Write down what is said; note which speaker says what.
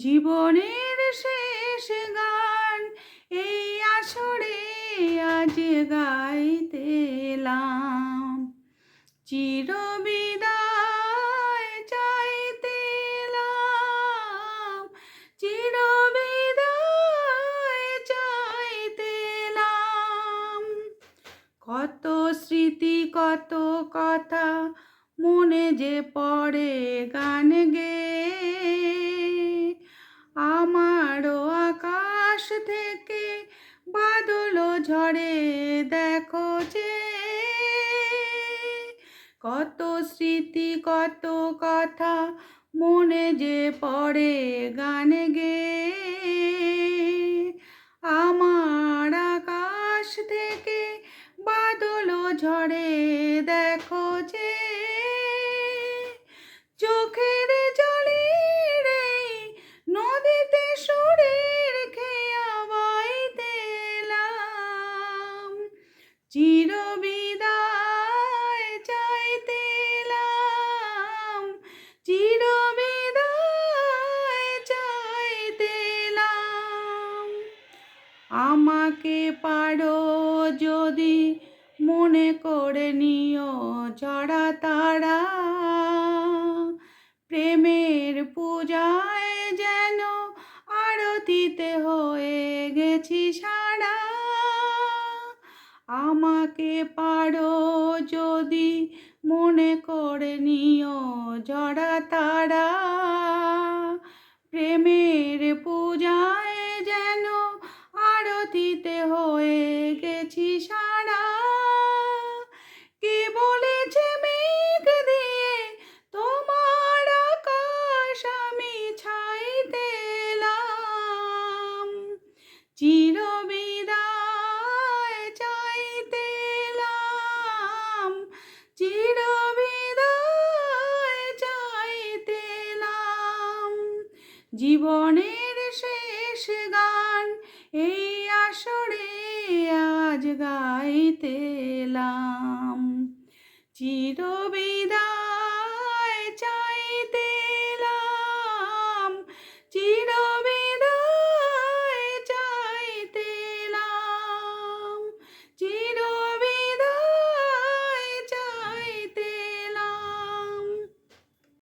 Speaker 1: জীবনের শেষ গান এই আসরে আজ গাইতে এলাম। চিরবিদায় চাইতে এলাম, চিরবিদায় চাইতে এলাম। কত স্মৃতি কত কথা মনে যে পড়ে গান গেয়ে, আমারও আকাশ থেকে বাদল ঝরে দেখো যে। কত স্মৃতি কত কথা মনে যে পড়ে গান গেয়ে, আমার আকাশ থেকে বাদল ঝরে দেখো যে। চোখের জলের এই নদীতে সুরের খেয়া বাইতে এলাম। চিরবিদায় চাইতে এলাম, চিরবিদায় চাইতে এলাম। আমাকে পারো যদি মনে করে নিও ঝরা তারা, প্রেমের পূজায় যেন আরতিতে হয়ে গেছি সারা। আমাকে পারো যদি মনে করে নিও ঝরা তারা, প্রেমের পূজায় যেন আরতিতে হয়ে গেছি সারা। কে বলেছে মেঘ দিয়ে তোমার আকাশ আমি ছাইতে এলাম। চিরবিদায় চাইতে এলাম, চিরবিদায় চাইতে এলাম। জীবনের শেষ গান এই আসরে আজ গাইতে এলাম। চিরবিদায়